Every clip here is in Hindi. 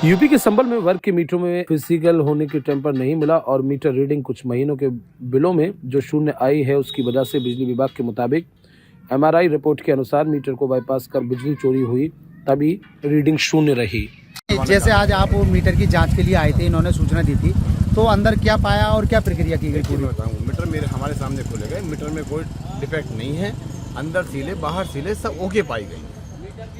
यूपी के संभल में वर्ग के मीटरों में फिजिकल होने के टेम्पर नहीं मिला और मीटर रीडिंग कुछ महीनों के बिलों में जो शून्य आई है, उसकी वजह से बिजली विभाग के मुताबिक एमआरआई रिपोर्ट के अनुसार मीटर को बाईपास कर बिजली चोरी हुई, तभी रीडिंग शून्य रही। जैसे आज आप मीटर की जांच के लिए आए थे, इन्होंने सूचना दी थी, तो अंदर क्या पाया और क्या प्रक्रिया की गई? मैं बताऊँ, मीटर मेरे हमारे सामने खोले गए, मीटर में कोई डिफेक्ट नहीं है, अंदर सीले बाहर सीले सब ओके पाई गई।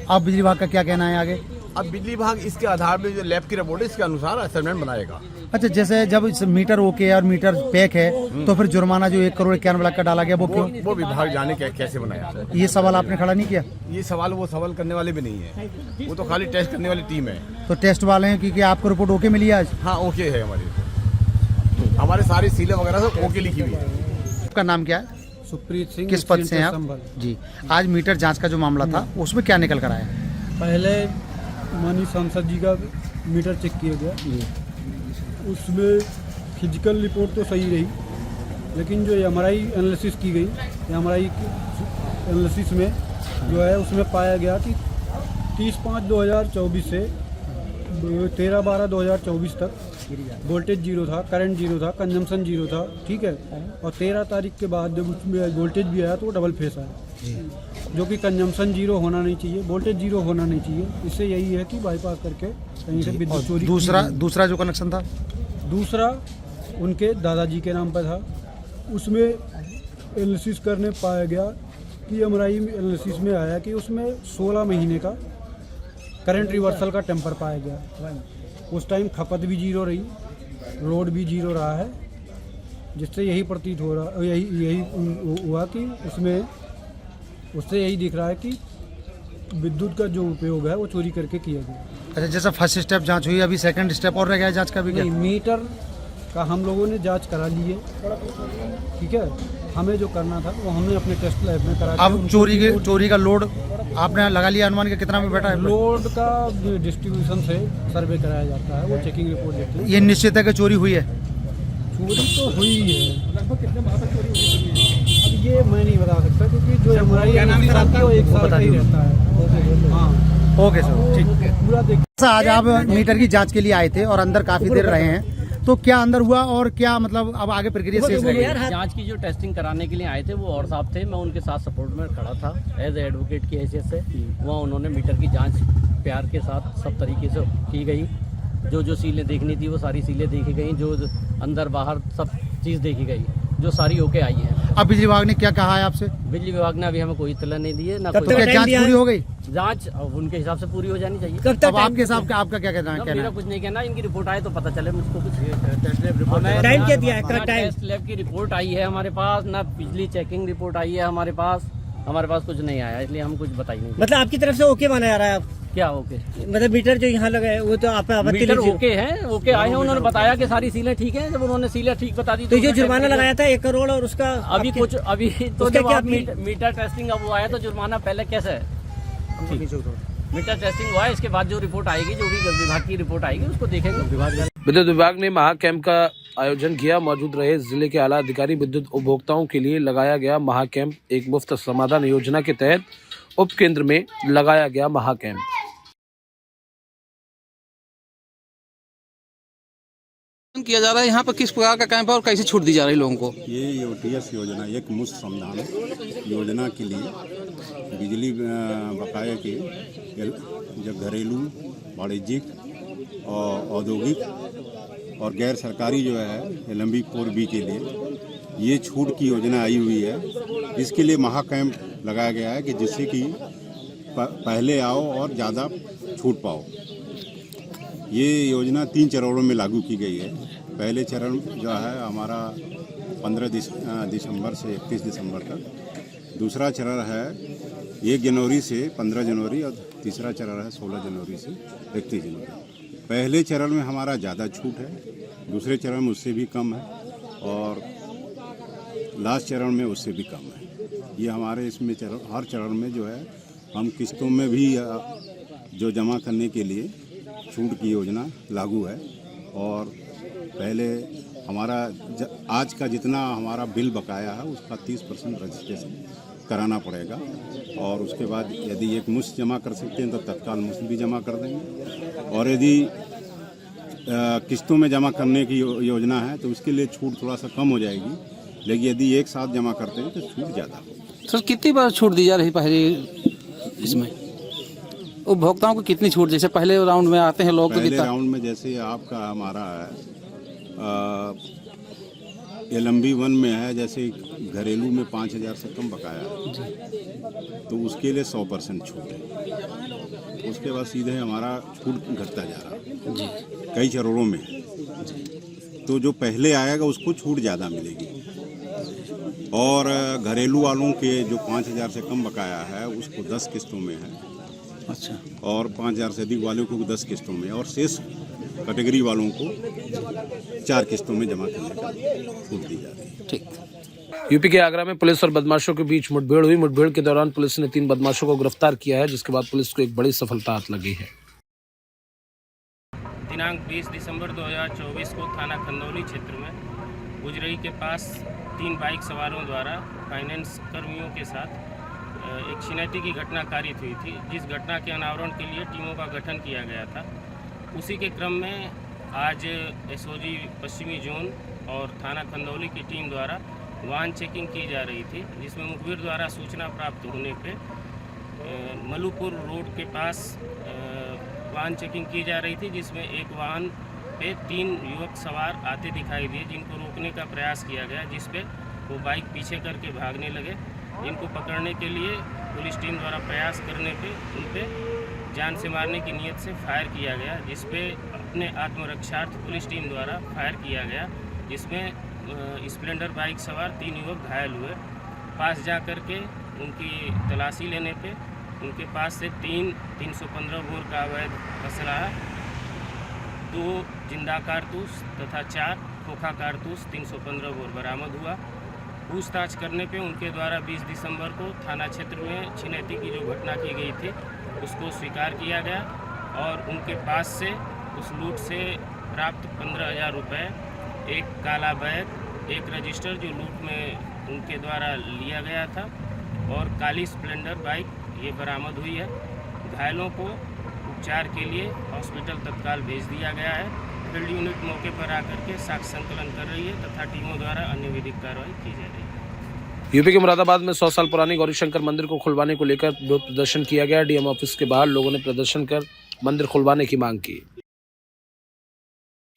अब बिजली विभाग का क्या कहना है आगे? अब बिजली विभाग इसके आधार पे जो लैब की रिपोर्ट है इसके अनुसार असेसमेंट बनाएगा। अच्छा, जैसे जब मीटर ओके है और मीटर पैक है तो फिर जुर्माना जो 1,91,00,000 का डाला गया वो क्यों? वो विभाग जाने कैसे बनाया। ये सवाल आपने खड़ा नहीं किया? ये सवाल वो सवाल करने वाले भी नहीं है, वो तो खाली टेस्ट करने वाली टीम है। तो टेस्ट वाले हैं क्योंकि आपको रिपोर्ट ओके मिली आज? हाँ ओके है, हमारे सारी सीलें वगैरह सब ओके लिखी हुई है। आपका नाम क्या है? सुप्रीत सिंह। किस पद से हैं आप? जी, आज मीटर जांच का जो मामला था उसमें क्या निकल कर आया? पहले माननीय सांसद जी का मीटर चेक किया गया, उसमें फिजिकल रिपोर्ट तो सही रही, लेकिन जो एमआरआई एनालिसिस की गई, एमआरआई एनालिसिस में जो है उसमें पाया गया कि 30/5/2024 से 13/12/2024 तक वोल्टेज जीरो था, करंट जीरो था, कंजम्पशन जीरो था, ठीक है। और 13 तारीख के बाद जब उसमें वोल्टेज भी आया तो वो डबल फेस आया, जो कि कंजम्पशन जीरो होना नहीं चाहिए, वोल्टेज जीरो होना नहीं चाहिए। इससे यही है कि बाईपास करके कहीं से विद्युत चोरी। दूसरा जो कनेक्शन था, दूसरा उनके दादाजी के नाम पर था, उसमें एनालिसिस करने पाया गया कि एमआरआई एनालिसिस में आया कि उसमें 16 महीने का करंट रिवर्सल का टेम्पर पाया गया। उस टाइम खपत भी जीरो रही, लोड भी जीरो रहा है, जिससे यही प्रतीत हो रहा, यही हुआ कि उससे यही दिख रहा है कि विद्युत का जो उपयोग है वो चोरी करके किया गया। अच्छा, जैसा फर्स्ट स्टेप जांच हुई, अभी सेकंड स्टेप और रह गया जांच का भी? नहीं, मीटर का हम लोगों ने जांच करा ली है, ठीक है। हमें जो करना था वो हमने अपने टेस्ट लैब में करा। अब चोरी का लोड आपने लगा लिया, अनुमान का कितना में बैठा है? लोड का डिस्ट्रीब्यूशन से सर्वे कराया जाता है, वो चेकिंग रिपोर्ट देते हैं। ये निश्चित है कि चोरी हुई है? चोरी तो हुई है, लगभग कितने वहाँ तक चोरी हुई है अब ये मैं नहीं बता सकता, क्योंकि जो हमारी है वो एक साल का ही रहता है। हाँ ओके सर, ठीक। पूरा देख। आज आप मीटर की जांच के लिए आए थे और अंदर काफी देर रहे हैं, तो क्या अंदर हुआ और क्या मतलब अब आगे प्रक्रिया शेष रह गई? जांच की जो टेस्टिंग कराने के लिए आए थे वो और साहब थे, मैं उनके साथ सपोर्ट में खड़ा था एज एडवोकेट की हैसियत से। वहाँ उन्होंने मीटर की जांच प्यार के साथ सब तरीके से की गई, जो सीलें देखनी थी वो सारी सीलें देखी गई, जो अंदर बाहर सब चीज़ देखी गई, जो सारी ओके आई है। अब बिजली विभाग ने क्या कहा है आपसे? बिजली विभाग ने अभी हमें कोई इत्तला नहीं दी है ना। तो क्या जांच पूरी हो गई? जांच उनके हिसाब से पूरी हो जानी चाहिए। अब आपके हिसाब का आपका क्या कहना है? मेरा कुछ नहीं कहना, इनकी रिपोर्ट आए तो पता चले मुझको कुछ। टाइम क्या दिया है? टेस्ट लैब की रिपोर्ट आई है हमारे पास, ना बिजली चेकिंग रिपोर्ट आई है हमारे पास कुछ नहीं आया, इसलिए हम कुछ बताई नहीं। मतलब आपकी तरफ से ओके माना जा रहा है? क्या ओके? मतलब मीटर जो यहाँ लगा है वो तो आप मीटर ओके हैं, ओके आए हैं। उन्होंने बताया कि सारी सीलें ठीक हैं, जब उन्होंने सीलें ठीक बता दी तो जो जुर्माना लगाया था 1 करोड़ और उसका अभी तो जब आप मीटर टेस्टिंग अब वो आया तो जुर्माना पहले कैसे है? मीटर टेस्टिंग हुआ है, इसके बाद जो रिपोर्ट आएगी, जो भी विभाग की रिपोर्ट आएगी उसको देखेंगे। विद्युत विभाग ने महाकैंप का आयोजन किया। मौजूद रहे जिले के आला अधिकारी। विद्युत उपभोक्ताओं के लिए लगाया गया महाकैंप। एक मुफ्त समाधान योजना के तहत उप केंद्र में लगाया गया महाकैंप। किया जा रहा है यहाँ पर, किस प्रकार का कैंप है और कैसे छूट दी जा रही है लोगों को? ये OTS योजना एक मुफ्त समाधान योजना के लिए बिजली बकाया के जब घरेलू, वाणिज्यिक और औद्योगिक और गैर सरकारी जो है लंबी 4B के लिए ये छूट की योजना आई हुई है। इसके लिए महाकैंप लगाया गया है कि जिससे कि पहले आओ और ज़्यादा छूट पाओ। ये योजना 3 चरणों में लागू की गई है। पहले चरण जो है हमारा 15 दिसंबर से 31 दिसंबर तक। दूसरा चरण है 1 जनवरी से 15 जनवरी और तीसरा चरण है 16 जनवरी से 31 जनवरी। पहले चरण में हमारा ज़्यादा छूट है, दूसरे चरण में उससे भी कम है और लास्ट चरण में उससे भी कम है। ये हमारे इसमें हर चरण में जो है हम किस्तों में भी जो जमा करने के लिए छूट की योजना लागू है। और पहले हमारा आज का जितना हमारा बिल बकाया है उसका 30% रजिस्ट्रेशन कराना पड़ेगा और उसके बाद यदि एक मुश्त जमा कर सकते हैं तो तत्काल मुश्त भी जमा कर देंगे और यदि किस्तों में जमा करने की योजना है, तो उसके लिए छूट थोड़ा सा कम हो जाएगी, लेकिन यदि एक साथ जमा करते हैं तो छूट ज़्यादा होगी। सर कितनी बार छूट दी जा रही पहले इसमें उपभोक्ताओं को कितनी छूट, जैसे पहले राउंड में आते हैं लोग तो पहले कितना? राउंड में जैसे आपका हमारा है LMB1 में है, जैसे घरेलू में 5,000 से कम बकाया है, तो उसके लिए 100% छूट है। उसके बाद सीधे हमारा छूट घटता जा रहा है कई चरणों में, तो जो पहले आएगा उसको छूट ज़्यादा मिलेगी, और घरेलू वालों के जो 5,000 से कम बकाया है उसको 10 किस्तों में है। अच्छा, और 5,000 से अधिक वालों को 10 किस्तों में, और शेष कैटेगरी वालों को 4 किस्तों में जमा करने का छूट दी जा रही है। ठीक। यूपी के आगरा में पुलिस और बदमाशों के बीच मुठभेड़ हुई। मुठभेड़ के दौरान पुलिस ने 3 बदमाशों को गिरफ्तार किया है, जिसके बाद पुलिस को एक बड़ी सफलता हाथ लगी है। दिनांक 20 दिसंबर 2024 को थाना खंदौली क्षेत्र में गुजरई के पास 3 बाइक सवारों द्वारा फाइनेंस कर्मियों के साथ एक छिनैती की घटना कारित हुई थी, जिस घटना के अनावरण के लिए टीमों का गठन किया गया था। उसी के क्रम में आज SOG पश्चिमी जोन और थाना खंदौली की टीम द्वारा वाहन चेकिंग की जा रही थी, जिसमें मुखबिर द्वारा सूचना प्राप्त होने पे मलुपुर रोड के पास वाहन चेकिंग की जा रही थी, जिसमें एक वाहन पे 3 युवक सवार आते दिखाई दिए, जिनको रोकने का प्रयास किया गया, जिस पे वो बाइक पीछे करके भागने लगे। इनको पकड़ने के लिए पुलिस टीम द्वारा प्रयास करने पे उन पे जान से मारने की नीयत से फायर किया गया, जिस पे अपने आत्मरक्षार्थ पुलिस टीम द्वारा फायर किया गया, जिसमें स्प्लेंडर बाइक सवार 3 युवक घायल हुए। पास जा कर के उनकी तलाशी लेने पे उनके पास से 315 बोर का अवैध असलहा, 2 जिंदा कारतूस तथा 4 खोखा कारतूस 315 बोर बरामद हुआ। पूछताछ करने पे उनके द्वारा 20 दिसंबर को थाना क्षेत्र में छिनैती की जो घटना की गई थी उसको स्वीकार किया गया, और उनके पास से उस लूट से प्राप्त 15,000 रुपये, एक काला बैग, एक रजिस्टर जो लूट में उनके द्वारा लिया गया था, और काली स्प्लेंडर बाइक ये बरामद हुई है। घायलों को उपचार के लिए हॉस्पिटल तत्काल भेज दिया गया है। फील्ड यूनिट मौके पर आकर के साक्ष्य संकलन कर रही है तथा टीमों द्वारा अन्य विधिक कार्रवाई की जा रही है। यूपी के मुरादाबाद में 100 साल पुरानी गौरीशंकर मंदिर को खुलवाने को लेकर विरोध प्रदर्शन किया गया। DM ऑफिस के बाहर लोगों ने प्रदर्शन कर मंदिर खुलवाने की मांग की।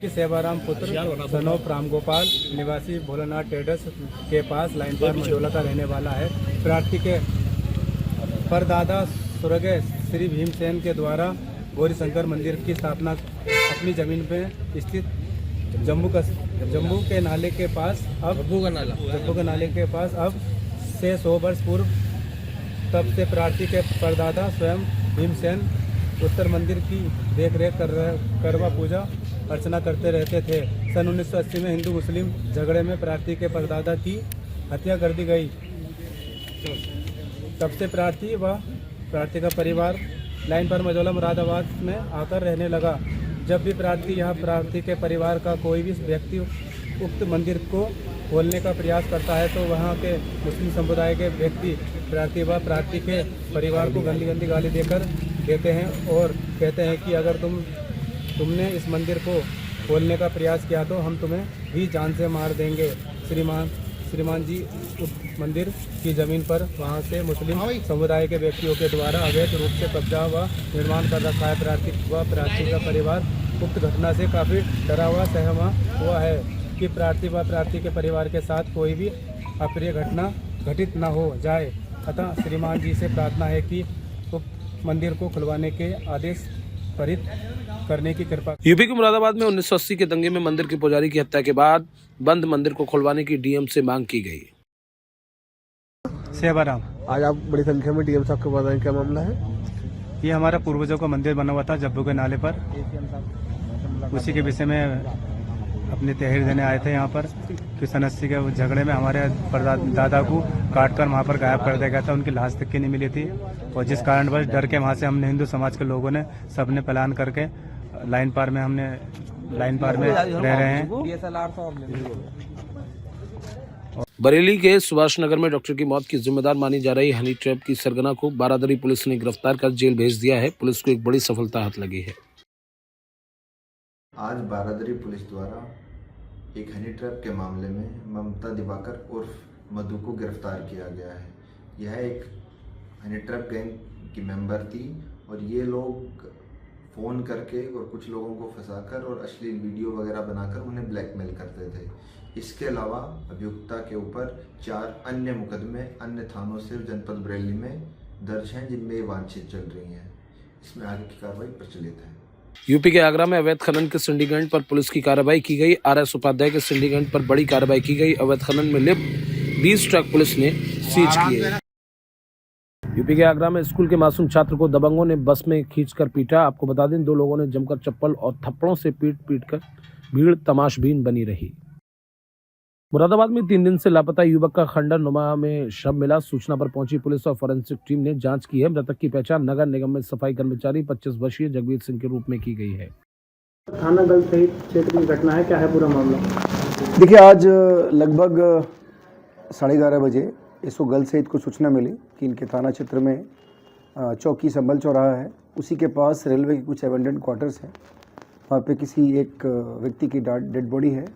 सेवाराम पुत्र सनोप राम गोपाल निवासी भोलानाथ ट्रेडर्स के पास लाइन पर मंडोला का रहने वाला है। प्रार्थी के परदादा स्वर्गीय श्री भीमसेन के द्वारा गौरीशंकर मंदिर की स्थापना अपनी जमीन पे स्थित जम्बू के नाले के पास अब से 100 वर्ष पूर्व तब से प्रार्थी के परदादा स्वयं भीमसेन उत्तर मंदिर की देखरेख करवा पूजा अर्चना करते रहते थे। सन 1980 में हिंदू मुस्लिम झगड़े में प्रार्थी के परदादा की हत्या कर दी गई। तब से प्रार्थी व प्रार्थी का परिवार लाइन पर मजोला मुरादाबाद में आकर रहने लगा। जब भी प्रार्थी के परिवार का कोई भी व्यक्ति उक्त मंदिर को खोलने का प्रयास करता है तो वहाँ के मुस्लिम समुदाय के व्यक्ति प्रार्थी व प्रार्थी के परिवार को गंदी गंदी गाली देते हैं और कहते हैं कि अगर तुमने इस मंदिर को खोलने का प्रयास किया तो हम तुम्हें भी जान से मार देंगे। श्रीमान जी उस मंदिर की जमीन पर वहां से मुस्लिम समुदाय के व्यक्तियों के द्वारा अवैध रूप से कब्जा व निर्माण कर रखा है। प्रार्थी का परिवार उक्त घटना से काफ़ी डरा हुआ सहमा हुआ है कि प्रार्थी व प्रार्थी के परिवार के साथ कोई भी अप्रिय घटना घटित न हो जाए। अतः श्रीमान जी से प्रार्थना है कि उक्त मंदिर को खुलवाने के आदेश पारित करने की कृपा। यूपी के मुरादाबाद में 1980 के दंगे में मंदिर के पुजारी की हत्या के बाद बंद मंदिर को खुलवाने की DM से मांग की गई। सेवाराम, आज आप बड़ी संख्या में DM साहब को बताएं क्या मामला है? ये हमारा पूर्वजों का मंदिर बना हुआ था जब्बू के नाले पर, उसी के विषय में अपनी तहरीर देने आए थे यहाँ पर कि सन 80 के झगड़े में हमारे दादा को काटकर वहाँ पर गायब कर दिया गया था। उनकी लाश तक की नहीं मिली थी और जिस कारणवश डर के वहाँ से हमने हिंदू समाज के लोगों ने सबने प्लान करके लाइन पार में रह रहे हैं। बरेली के सुभाष नगर में डॉक्टर की मौत की जिम्मेदार मानी जा रही हनी ट्रैप की सरगना को बारादरी पुलिस ने गिरफ्तार कर जेल भेज दिया है। पुलिस को एक बड़ी सफलता हाथ लगी है। आज बारादरी पुलिस द्वारा एक हनी ट्रैप के मामले में ममता दिवाकर उर्फ मधु को गिरफ्तार किया गया है। यह एक हनी ट्रैप गैंग की मेंबर थी और ये लोग फ़ोन करके और कुछ लोगों को फंसाकर और अश्लील वीडियो वगैरह बनाकर उन्हें ब्लैकमेल करते थे। इसके अलावा अभियुक्ता के ऊपर 4 अन्य मुकदमे अन्य थानों से जनपद बरेली में दर्ज हैं, जिनमें ये वांछित चल रही हैं। इसमें आगे की कार्रवाई प्रचलित है। यूपी के आगरा में अवैध खनन के सिंडिकेट पर पुलिस की कार्रवाई की गई। RS उपाध्याय के सिंडिकेट पर बड़ी कार्रवाई की गई। अवैध खनन में लिप्त 20 ट्रक पुलिस ने सीज किए। यूपी के आगरा में स्कूल के मासूम छात्र को दबंगों ने बस में खींचकर पीटा। आपको बता दें, 2 लोगों ने जमकर चप्पल और थप्पड़ों से पीट कर भीड़ तमाशबीन बनी रही। मुरादाबाद में 3 दिन से लापता युवक का खंडर नुमा में शव मिला। सूचना पर पहुंची पुलिस और फॉरेंसिक टीम ने जांच की है। मृतक की पहचान नगर निगम में सफाई कर्मचारी 25 वर्षीय जगवीर सिंह के रूप में की गई है। थाना गल सहित क्षेत्र की घटना है, क्या है पूरा मामला? देखिए, आज लगभग 11:30 बजे एसओ गल सहित को सूचना मिली कि इनके थाना क्षेत्र में चौकी संभल चौराहा है, उसी के पास रेलवे के कुछ एबेंडेंट क्वार्टर्स हैं। वहाँ पे किसी एक व्यक्ति की डेड बॉडी है।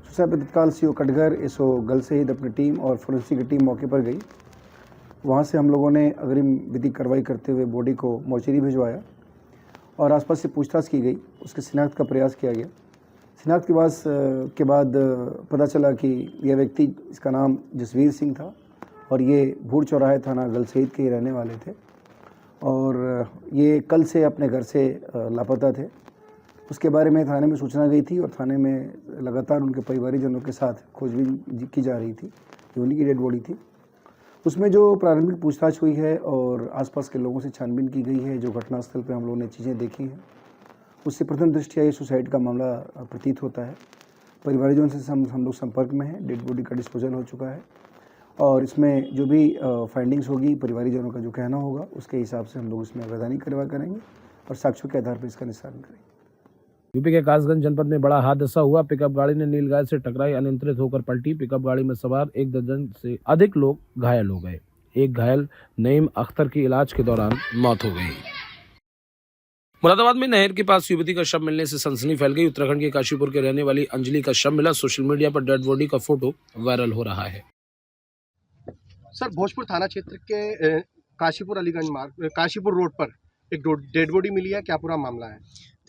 सूचना पर तत्काल सीओ कटघर, एसओ गल सहित अपनी टीम और फोरेंसिक की टीम मौके पर गई। वहाँ से हम लोगों ने अग्रिम विधिक कार्रवाई करते हुए बॉडी को मोर्चरी भिजवाया और आसपास से पूछताछ की गई। उसके शिनाख्त का प्रयास किया गया। शिनाख्त के बाद पता चला कि यह व्यक्ति, इसका नाम जसवीर सिंह था और ये भूड़ चौराहे थाना गल सहित के ही रहने वाले थे और ये कल से अपने घर से लापता थे। उसके बारे में थाने में सूचना गई थी और थाने में लगातार उनके परिवारजनों के साथ खोजबीन की जा रही थी। ये उन्हीं की डेड बॉडी थी। उसमें जो प्रारंभिक पूछताछ हुई है और आसपास के लोगों से छानबीन की गई है, जो घटनास्थल पर हम लोगों ने चीज़ें देखी हैं, उससे प्रथम दृष्टया ये सुसाइड का मामला प्रतीत होता है। परिवारजनों से हम लोग संपर्क में हैं। डेड बॉडी का डिस्पोजल हो चुका है और इसमें जो भी फाइंडिंग्स होगी, परिवारजनों का जो कहना होगा, उसके हिसाब से हम लोग इसमें वैधानिक कार्रवाई करेंगे और साक्ष्यों के आधार पर इसका निस्तारण करेंगे। यूपी के कासगंज जनपद में बड़ा हादसा हुआ। पिकअप गाड़ी ने नीलगाय से टकराई, अनियंत्रित होकर पलटी। पिकअप गाड़ी में सवार 1 दर्जन से अधिक लोग घायल हो गए। एक घायल नईम अख्तर की इलाज के दौरान मौत हो गई। मुरादाबाद में नहर के पास युवती का शव मिलने से सनसनी फैल गई। उत्तराखंड के काशीपुर के रहने वाली अंजलि का शव मिला। सोशल मीडिया पर डेड बॉडी का फोटो वायरल हो रहा है। सर, भोजपुर थाना क्षेत्र के काशीपुर अलीगंज मार्ग, काशीपुर रोड पर एक डेड बॉडी मिली है, क्या पूरा मामला है?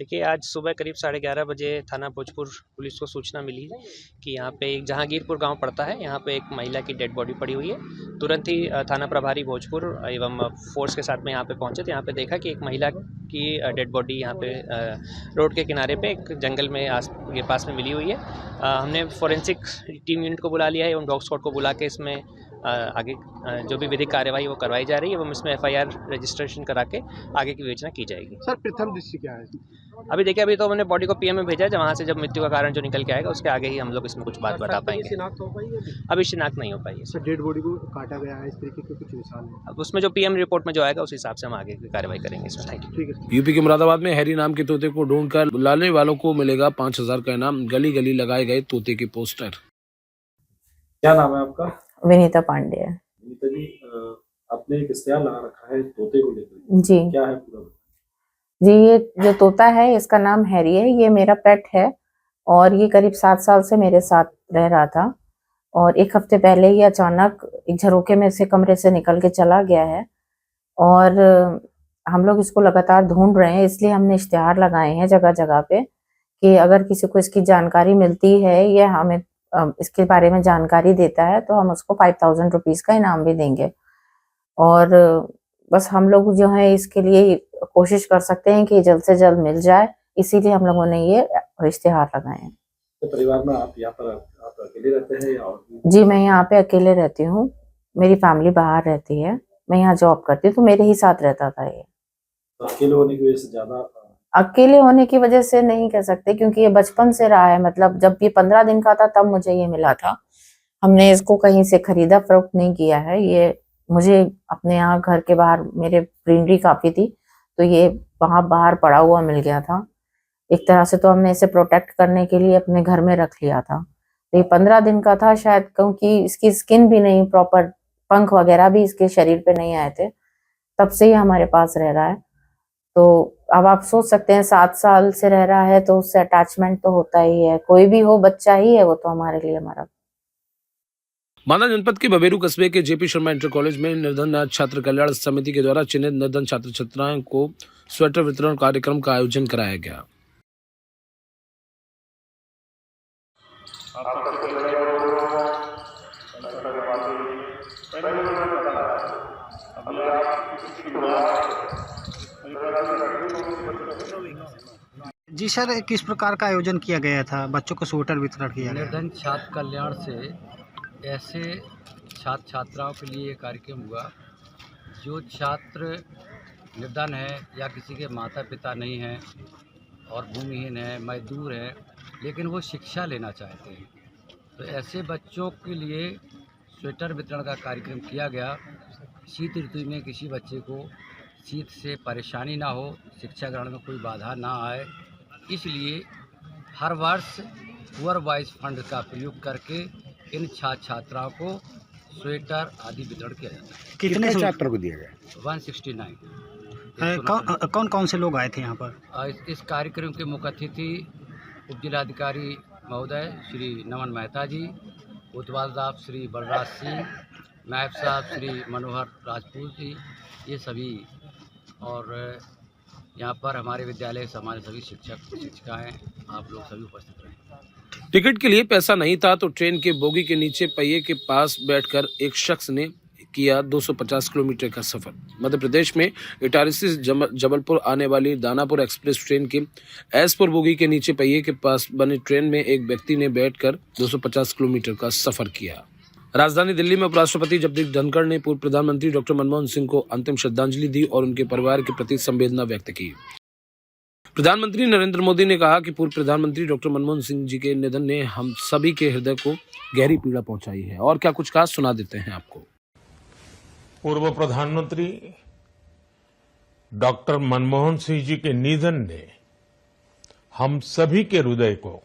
देखिए, आज सुबह करीब 11:30 बजे थाना भोजपुर पुलिस को सूचना मिली है कि यहाँ पे एक जहांगीरपुर गांव पड़ता है, यहाँ पे एक महिला की डेड बॉडी पड़ी हुई है। तुरंत ही थाना प्रभारी भोजपुर एवं फोर्स के साथ में यहाँ पे पहुँचे तो यहाँ पे देखा कि एक महिला की डेड बॉडी यहाँ पे रोड के किनारे पे एक जंगल में के पास में मिली हुई है। हमने फोरेंसिक टीम यूनिट को बुला लिया है एवं डॉग स्क्वाड को बुला के इसमें आगे जो भी विधिक कार्यवाही वो करवाई जा रही है एवं इसमें FIR रजिस्ट्रेशन करा के आगे की विवेचना की जाएगी। सर, प्रथम दृष्टि क्या है? अभी देखिए, अभी तो हमने बॉडी को PM में भेजा है, जब वहाँ से जब मृत्यु का कारण जो निकल के आएगा उसके आगे ही हम लोग इसमें कुछ बात बता पाएंगे। शिनाख्त हो पाई है? अभी शिनाख्त नहीं हो पाई है। सर, डेड बॉडी को काटा गया है, इस तरीके के कुछ निशान है? अब उसमें जो PM रिपोर्ट में जो आएगा उस हिसाब से हम आगे की कार्रवाई करेंगे इसमें। Thank you. ठीक है। यूपी के मुरादाबाद में हैरी नाम के तोते को ढूंढकर बुलाने वालों को मिलेगा 5000 का इनाम। गली गली लगाए गए तोते के पोस्टर। क्या नाम है आपका? विनीता पांडे। जी, आपने एक इश्तेहार लगा रखा है तोते को लेकर, जी क्या है पूरा? जी, ये जो तोता है इसका नाम हैरी है। ये मेरा पेट है और ये करीब 7 साल से मेरे साथ रह रहा था और 1 हफ्ते पहले ये अचानक एक झरोखे में से कमरे से निकल के चला गया है और हम लोग इसको लगातार ढूंढ रहे हैं। इसलिए हमने इश्तेहार लगाए हैं जगह जगह पे कि अगर किसी को इसकी जानकारी मिलती है या हमें इसके बारे में जानकारी देता है तो हम उसको 5000 रुपीज का इनाम भी देंगे। और बस हम लोग जो है इसके लिए कोशिश कर सकते हैं कि जल्द से जल्द मिल जाए, इसीलिए हम लोगों ने ये इश्तेहार लगाए हैं। तो परिवार में आप यहाँ पर आप अकेले रहते हैं या और? जी, मैं यहाँ पे अकेले रहती हूँ। मेरी फैमिली बाहर रहती है, मैं यहाँ जॉब करती हूँ, तो मेरे ही साथ रहता था ये। तो अकेले होने की वजह से ज्यादा? अकेले होने की वजह से नहीं कह सकते, क्योंकि ये बचपन से रहा है। मतलब जब ये 15 दिन का था तब मुझे ये मिला था। हमने इसको कहीं से खरीदा फरोख्त नहीं किया है। ये मुझे अपने यहाँ घर के बाहर, मेरे ग्रीनरी काफी थी तो ये वहां बाहर पड़ा हुआ मिल गया था। एक तरह से तो हमने इसे प्रोटेक्ट करने के लिए अपने घर में रख लिया था। तो ये 15 दिन का था शायद, क्योंकि इसकी स्किन भी नहीं प्रॉपर, पंख वगैरह भी इसके शरीर पे नहीं आए थे, तब से ही हमारे पास रह रहा है। तो अब आप सोच सकते हैं 7 साल से रह रहा है तो उससे अटैचमेंट तो होता ही है, कोई भी हो बच्चा ही है वो तो हमारे लिए हमारा। मांदा जनपद के बबेरू कस्बे के जेपी शर्मा इंटर कॉलेज में निर्धन छात्र कल्याण समिति के द्वारा चिन्हित निर्धन छात्र छात्राओं को स्वेटर वितरण कार्यक्रम का आयोजन कराया गया। जी सर, किस प्रकार का आयोजन किया गया था? बच्चों को स्वेटर वितरण किया गया। निर्धन छात्र कल्याण से ऐसे छात्र छात्राओं के लिए ये कार्यक्रम हुआ जो छात्र निर्धन है या किसी के माता पिता नहीं हैं और भूमिहीन है, मजदूर है, लेकिन वो शिक्षा लेना चाहते हैं। तो ऐसे बच्चों के लिए स्वेटर वितरण का कार्यक्रम किया गया। शीत ऋतु में किसी बच्चे को शीत से परेशानी ना हो, शिक्षा ग्रहण में कोई बाधा ना आए, इसलिए हर वर्ष पुअर वाइज फंड का प्रयोग करके इन छात्र छात्राओं को स्वेटर आदि वितरण किया जाता है। कितने छात्रों को दिया गया? 169। कौन कौन से लोग आए थे यहाँ पर? इस कार्यक्रम के मुख्य अतिथि उप जिलाधिकारी महोदय श्री नमन मेहता जी, कोतवाल साहब श्री बलराज सिंह, नायब साहब श्री मनोहर राजपूत जी, ये सभी, और यहाँ पर हमारे विद्यालय से हमारे सभी शिक्षक शिक्षिकाएँ आप लोग सभी उपस्थित रहे। टिकट के लिए पैसा नहीं था तो ट्रेन के बोगी के नीचे पहिए के पास बैठकर एक शख्स ने किया 250 किलोमीटर का सफर। मध्य प्रदेश में इटारसी से जबलपुर आने वाली दानापुर एक्सप्रेस ट्रेन के एसपुर बोगी के नीचे पहिए के पास बनी ट्रेन में एक व्यक्ति ने बैठकर 250 किलोमीटर का सफर किया। राजधानी दिल्ली में उपराष्ट्रपति जगदीप धनखड़ ने पूर्व प्रधानमंत्री डॉक्टर मनमोहन सिंह को अंतिम श्रद्धांजलि दी और उनके परिवार के प्रति संवेदना व्यक्त की। प्रधानमंत्री नरेंद्र मोदी ने कहा कि पूर्व प्रधानमंत्री डॉक्टर मनमोहन सिंह जी के निधन ने हम सभी के हृदय को गहरी पीड़ा पहुंचाई है। और क्या कुछ कहा, सुना देते हैं आपको। पूर्व प्रधानमंत्री डॉक्टर मनमोहन सिंह जी के निधन ने हम सभी के हृदय को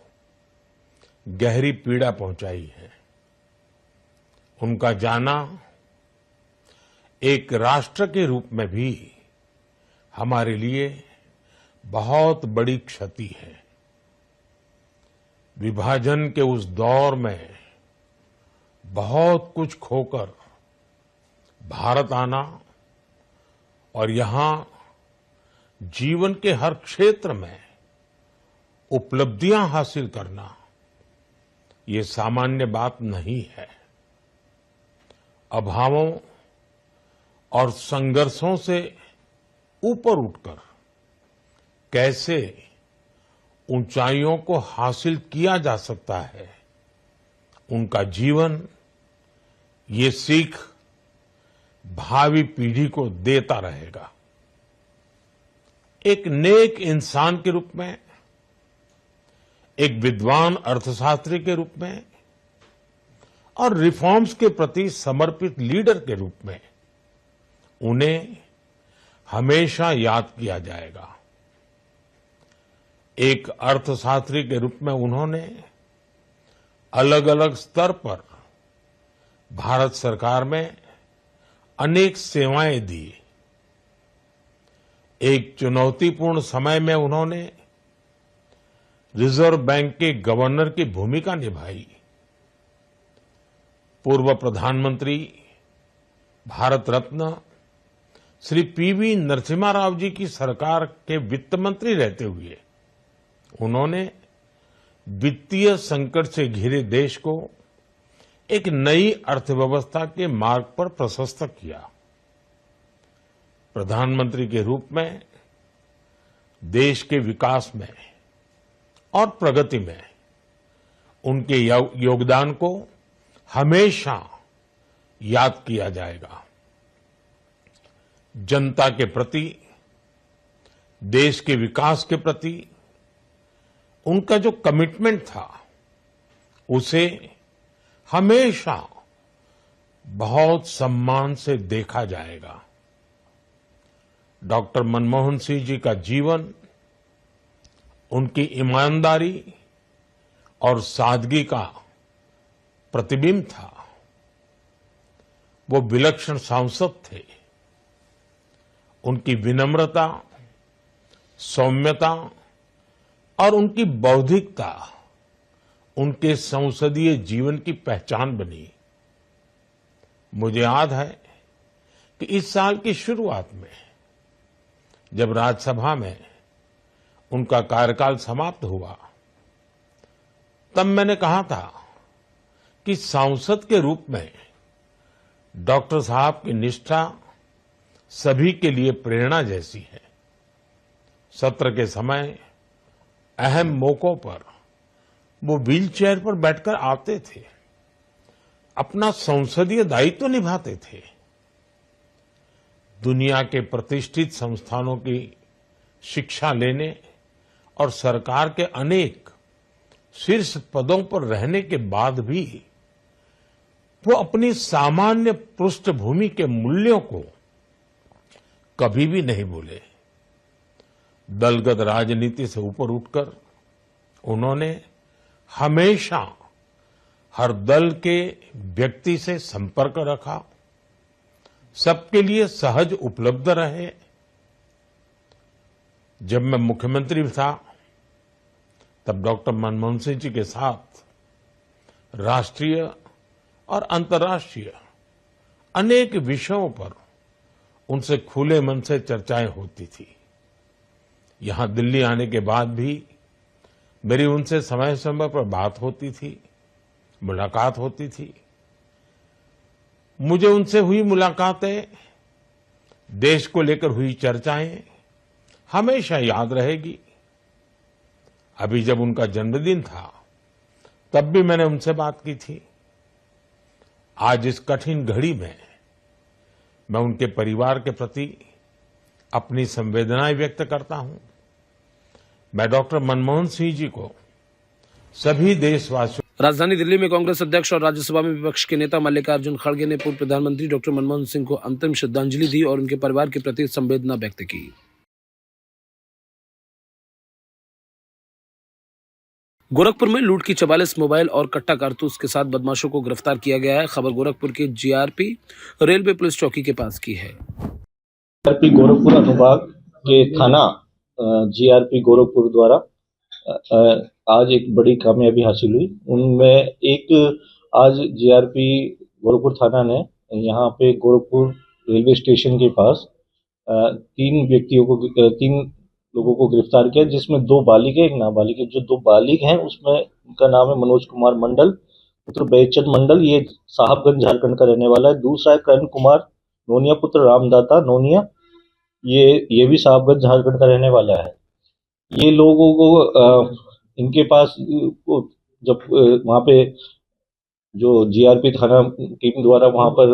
गहरी पीड़ा पहुंचाई है। उनका जाना एक राष्ट्र के रूप में भी हमारे लिए बहुत बड़ी क्षति है। विभाजन के उस दौर में बहुत कुछ खोकर भारत आना और यहां जीवन के हर क्षेत्र में उपलब्धियां हासिल करना, ये सामान्य बात नहीं है। अभावों और संघर्षों से ऊपर उठकर कैसे ऊंचाइयों को हासिल किया जा सकता है, उनका जीवन ये सीख भावी पीढ़ी को देता रहेगा। एक नेक इंसान के रूप में, एक विद्वान अर्थशास्त्री के रूप में और रिफॉर्म्स के प्रति समर्पित लीडर के रूप में उन्हें हमेशा याद किया जाएगा। एक अर्थशास्त्री के रूप में उन्होंने अलग अलग स्तर पर भारत सरकार में अनेक सेवाएं दी। एक चुनौतीपूर्ण समय में उन्होंने रिजर्व बैंक के गवर्नर की भूमिका निभाई। पूर्व प्रधानमंत्री भारत रत्न श्री पीवी नरसिम्हा राव जी की सरकार के वित्त मंत्री रहते हुए उन्होंने वित्तीय संकट से घिरे देश को एक नई अर्थव्यवस्था के मार्ग पर प्रशस्त किया। प्रधानमंत्री के रूप में देश के विकास में और प्रगति में उनके योगदान को हमेशा याद किया जाएगा। जनता के प्रति, देश के विकास के प्रति उनका जो कमिटमेंट था, उसे हमेशा बहुत सम्मान से देखा जाएगा। डॉक्टर मनमोहन सिंह जी का जीवन उनकी ईमानदारी और सादगी का प्रतिबिंब था। वो विलक्षण सांसद थे। उनकी विनम्रता, सौम्यता और उनकी बौद्धिकता उनके संसदीय जीवन की पहचान बनी। मुझे याद है कि इस साल की शुरुआत में जब राज्यसभा में उनका कार्यकाल समाप्त हुआ, तब मैंने कहा था कि सांसद के रूप में डॉक्टर साहब की निष्ठा सभी के लिए प्रेरणा जैसी है। सत्र के समय अहम मौकों पर वो व्हीलचेयर पर बैठकर आते थे, अपना संसदीय दायित्व निभाते थे। दुनिया के प्रतिष्ठित संस्थानों की शिक्षा लेने और सरकार के अनेक शीर्ष पदों पर रहने के बाद भी वो अपनी सामान्य पृष्ठभूमि के मूल्यों को कभी भी नहीं भूले। दलगत राजनीति से ऊपर उठकर उन्होंने हमेशा हर दल के व्यक्ति से संपर्क रखा, सबके लिए सहज उपलब्ध रहे। जब मैं मुख्यमंत्री था तब डॉक्टर मनमोहन सिंह जी के साथ राष्ट्रीय और अंतर्राष्ट्रीय अनेक विषयों पर उनसे खुले मन से चर्चाएं होती थी। यहां दिल्ली आने के बाद भी मेरी उनसे समय समय पर बात होती थी, मुलाकात होती थी। मुझे उनसे हुई मुलाकातें, देश को लेकर हुई चर्चाएं हमेशा याद रहेगी। अभी जब उनका जन्मदिन था तब भी मैंने उनसे बात की थी। आज इस कठिन घड़ी में मैं उनके परिवार के प्रति अपनी संवेदनाएं व्यक्त करता हूं। मैं डॉक्टर मनमोहन सिंह जी को सभी देशवासियों। राजधानी दिल्ली में कांग्रेस अध्यक्ष और राज्यसभा में विपक्ष के नेता मल्लिकार्जुन खड़गे ने पूर्व प्रधानमंत्री डॉक्टर मनमोहन सिंह को अंतिम श्रद्धांजलि दी और उनके परिवार के प्रति संवेदना व्यक्त की। गोरखपुर में लूट की 44 मोबाइल और कट्टा कारतूस के साथ बदमाशों को गिरफ्तार किया गया है। खबर गोरखपुर के जीआरपी रेलवे पुलिस चौकी के पास की है। जीआरपी गोरखपुर अनुभाग के थाना जीआरपी गोरखपुर द्वारा आज एक बड़ी कामयाबी हासिल हुई। उनमें एक आज जीआरपी गोरखपुर थाना ने यहाँ पे गोरखपुर रेलवे स्टेशन के पास तीन लोगों को गिरफ्तार किया, जिसमें 2 बालिग है, एक नाबालिग है। जो 2 बालिग हैं उसमें उनका नाम है मनोज कुमार मंडल पुत्र बैचंद मंडल, ये साहबगंज झारखंड का रहने वाला है। दूसरा है करण कुमार नोनिया पुत्र रामदाता नोनिया, ये भी साहबगंज झारखंड का रहने वाला है। ये लोगों को इनके पास जब वहाँ पे जो जीआरपी थाना टीम द्वारा वहाँ पर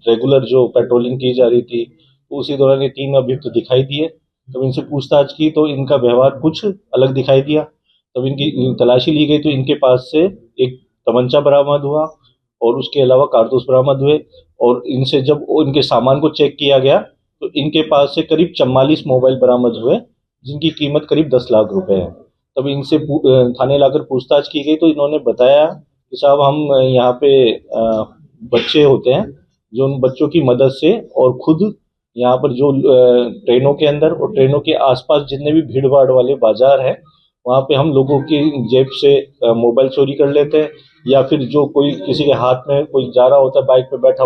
रेगुलर जो पेट्रोलिंग की जा रही थी, उसी दौरान ये 3 अभियुक्त दिखाई दिए। तब इनसे पूछताछ की तो इनका व्यवहार कुछ अलग दिखाई दिया। तब इनकी तलाशी ली गई तो इनके पास से एक तमंचा बरामद हुआ और उसके अलावा कारतूस बरामद हुए। और इनसे जब इनके सामान को चेक किया गया तो इनके पास से करीब 44 मोबाइल बरामद हुए, जिनकी कीमत करीब 10 लाख रुपए है। तब इनसे थाने लाकर पूछताछ की गई तो इन्होंने बताया कि साहब हम यहाँ पे बच्चे होते हैं, जो उन बच्चों की मदद से और खुद यहाँ पर जो ट्रेनों के अंदर और ट्रेनों के आसपास जितने भी भीड़ भाड़ वाले बाजार हैं, वहाँ पे हम लोगों की जेब से मोबाइल चोरी कर लेते हैं, या फिर जो कोई किसी के हाथ में कोई जा रहा होता है, बाइक पे बैठा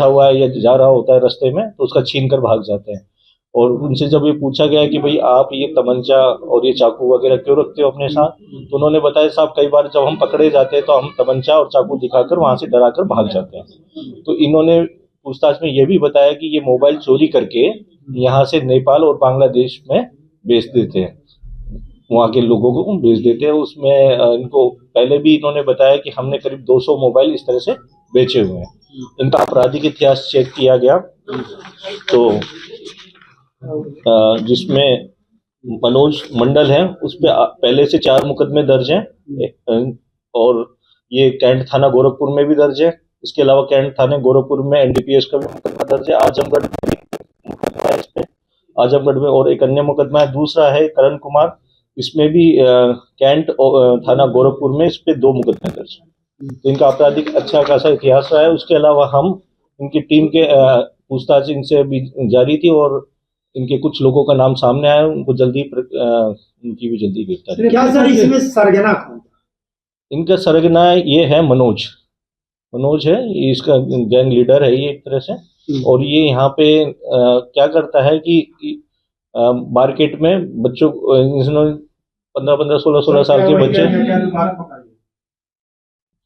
हुआ है या जा रहा होता है रास्ते में, तो उसका छीन कर भाग जाते हैं। और उनसे जब ये पूछा गया कि भाई आप ये तमंचा और ये चाकू वगैरह क्यों रखते हो अपने साथ, तो उन्होंने बताया साहब कई बार जब हम पकड़े जाते हैं तो हम तमंचा और चाकू दिखाकर वहाँ से डरा कर भाग जाते हैं। तो इन्होंने पूछताछ में ये भी बताया कि ये मोबाइल चोरी करके यहाँ से नेपाल और बांग्लादेश में बेच देते हैं, वहाँ के लोगों को बेच देते हैं। उसमें इनको पहले भी इन्होंने बताया कि हमने करीब 200 मोबाइल इस तरह से बेचे हुए हैं। इनका आपराधिक इतिहास चेक किया गया तो जिसमें मनोज मंडल है उस पर पहले से 4 मुकदमे दर्ज हैं और ये कैंट थाना गोरखपुर में भी दर्ज है। इसके अलावा कैंट थाने गोरखपुर में एनडीपीएस का भी मुकदमा दर्ज है। आजमगढ़ में और एक अन्य मुकदमा है। दूसरा है करण कुमार, इसमें भी कैंट थाना गोरखपुर में इस पे 2 मुकदमे दर्ज हैं। तो इनका आपराधिक अच्छा खासा इतिहास रहा है। उसके अलावा हम इनकी टीम के पूछताछ इनसे अभी जारी थी और इनके कुछ लोगों का नाम सामने आया, उनको जल्दी उनकी भी जल्दी गिरफ्तारी। क्या सर इसमें सरगना कौन? इनका सरगना ये है मनोज है, ये इसका गैंग लीडर है ये एक तरह से। और ये यहाँ पे क्या करता है कि मार्केट में बच्चों, इसने 15-15, 16-16 साल के बच्चे।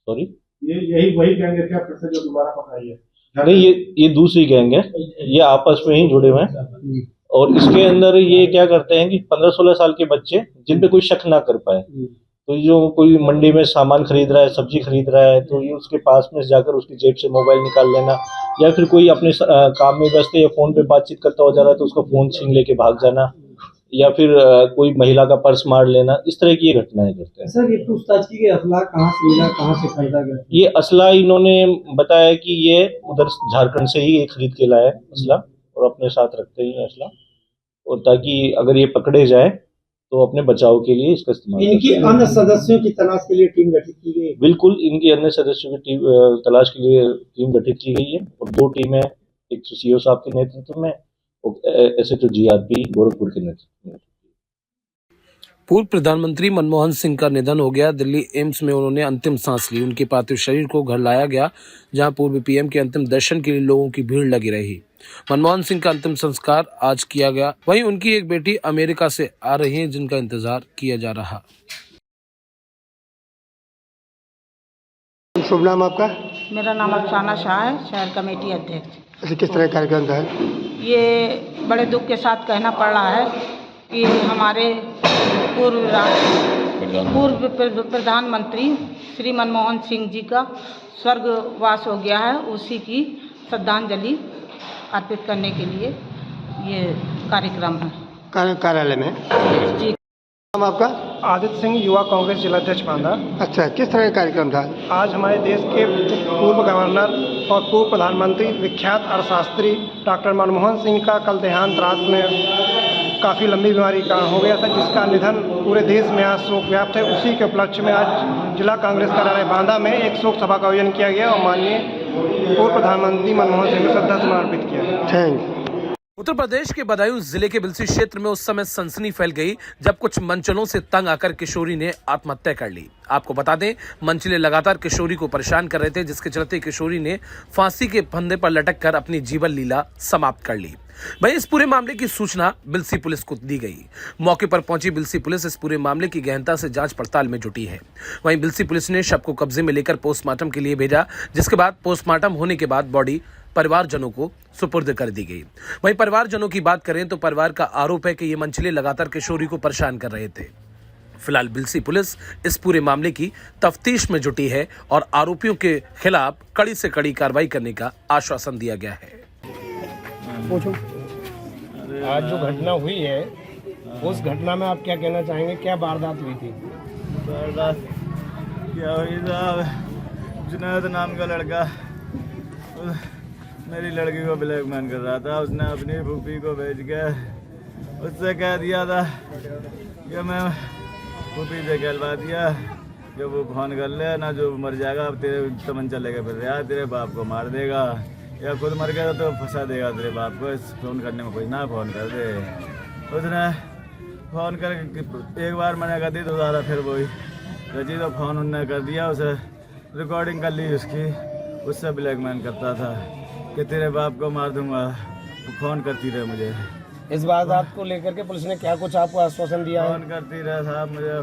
सॉरी, यही वही गैंग है क्या फिर से जो दोबारा पकड़ाई है? नहीं, ये दूसरी गैंग है, ये आपस में ही जुड़े हुए हैं। और इसके अंदर ये क्या करते हैं कि 15-16 साल के बच्चे जिन पे कोई शक ना कर पाए, तो जो कोई मंडी में सामान खरीद रहा है, सब्जी खरीद रहा है, तो ये उसके पास में जाकर उसकी जेब से मोबाइल निकाल लेना, या फिर कोई अपने काम में व्यस्त है या फोन पे बातचीत करता हो जा रहा है तो उसका फोन छीन लेके भाग जाना, या फिर कोई महिला का पर्स मार लेना, इस तरह की ये घटनाएं करते हैं। सर ये पूछताछ की गई असला कहाँ से मिला, कहाँ से खरीदा गया? ये असला इन्होंने बताया कि ये उधर झारखंड से ही खरीद के लाया है असला, और अपने साथ रखते ही असला, और ताकि अगर ये पकड़े जाए तो अपने बचाव के लिए इसका इस्तेमाल। इनकी अन्य सदस्यों की तलाश के लिए टीम गठित की गई? बिल्कुल, इनकी अन्य सदस्यों की तलाश के लिए टीम गठित की गई है, और 2 टीमें, एक सीओ साहब के नेतृत्व में और SHO GRP गोरखपुर के नेतृत्व में। पूर्व प्रधानमंत्री मनमोहन सिंह का निधन हो गया। दिल्ली एम्स में उन्होंने अंतिम सांस ली। उनके पार्थिव शरीर को घर लाया गया, जहां पूर्व पीएम के अंतिम दर्शन के लिए लोगों की भीड़ लगी रही। मनमोहन सिंह का अंतिम संस्कार आज किया गया। वहीं उनकी एक बेटी अमेरिका से आ रही है, जिनका इंतजार किया जा रहा। शुभ नाम आपका? मेरा नाम अफसाना शाह है, शहर कमेटी अध्यक्ष। किस तरह कार्यक्रम था? ये बड़े दुख के साथ कहना पड़ रहा है कि हमारे पूर्व प्रधानमंत्री श्री मनमोहन सिंह जी का स्वर्गवास हो गया है। उसी की श्रद्धांजलि अर्पित करने के लिए ये कार्यक्रम है कार्यालय में। जी। नाम आपका? आदित्य सिंह, युवा कांग्रेस जिलाध्यक्ष बांदा। अच्छा, किस तरह का कार्यक्रम था? आज हमारे देश के पूर्व गवर्नर और पूर्व प्रधानमंत्री विख्यात अर्थशास्त्री डॉक्टर मनमोहन सिंह का कल देहांत रात में काफ़ी लंबी बीमारी का हो गया था, जिसका निधन पूरे देश में आज शोक व्याप्त है। उसी के उपलक्ष्य में आज जिला कांग्रेस कार्यालय बांदा में एक शोक सभा का आयोजन किया गया और माननीय पूर्व प्रधानमंत्री मनमोहन सिंह को श्रद्धासुमन अर्पित किया। थैंक। उत्तर प्रदेश के बदायूं जिले के बिलसी क्षेत्र में उस समय सनसनी फैल गई जब कुछ मंचलों से तंग आकर किशोरी ने आत्महत्या कर ली। आपको बता दें, मंचले लगातार किशोरी को परेशान कर रहे थे, जिसके चलते किशोरी ने फांसी के फंदे पर लटक कर अपनी जीवन लीला समाप्त कर ली। वहीं इस पूरे मामले की सूचना बिलसी पुलिस को दी गई। मौके पर पहुंची बिलसी पुलिस इस पूरे मामले की गहनता से जांच पड़ताल में जुटी है। वहीं बिलसी पुलिस ने शव को कब्जे में लेकर पोस्टमार्टम के लिए भेजा, जिसके बाद पोस्टमार्टम होने के बाद बॉडी परिवारजनों को सुपुर्द कर दी गई। वहीं परिवारजनों की बात करें तो परिवार का आरोप है कि ये मंचले लगातार किशोरी को परेशान कर रहे थे। फिलहाल बिलसी पुलिस इस पूरे मामले की तफ्तीश में जुटी है और आरोपियों के खिलाफ कड़ी से कड़ी कार्रवाई करने का आश्वासन दिया गया है। आज जो घटना हुई है, उस घटना में आप क्या कहना चाहेंगे? क्या वारदात हुई थी? वारदात क्या हुई साहब, जुनैद नाम का लड़का मेरी लड़की को ब्लैकमेल कर रहा था। उसने अपनी फूफी को भेज के उससे कह दिया था कि मैं फूफी से कहलवा दिया कि वो फोन कर ले ना, जो मर जाएगा अब तेरे तमंचा लेके फिर रहा, तेरे बाप को मार देगा या खुद मर गया तो फंसा देगा तेरे बाप को, फ़ोन करने में कुछ ना फ़ोन कर दे। उसने फ़ोन कर एक बार मैंने कर दी, दोबारा फिर वही रजी तो फ़ोन उनने कर दिया, उसे रिकॉर्डिंग कर ली उसकी, उससे ब्लैकमेल करता था कि तेरे बाप को मार दूंगा, फ़ोन करती रहे मुझे। इस वारदात को लेकर के पुलिस ने क्या कुछ आपको आश्वासन दिया है? फ़ोन करती रहे साहब मुझे,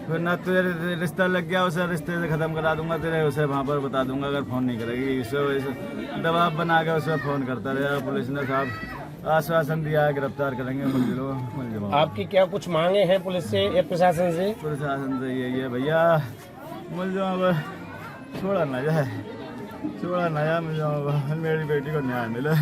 फिर ना तुझे रिश्ता लग गया उसे रिश्ते से ख़त्म करा दूंगा तेरे, उसे वहाँ पर बता दूंगा अगर फ़ोन नहीं करेगी। इसे दबाव बना के उसे फ़ोन करता रहा। पुलिस ने साहब आश्वासन दिया है गिरफ्तार करेंगे मुलजिमों। आपकी क्या कुछ मांगे हैं पुलिस से या प्रशासन से? प्रशासन से यही है भैया, मुलजिमों को छोड़ा ना जाए, मुलजिमों को, मेरी बेटी को न्याय मिले।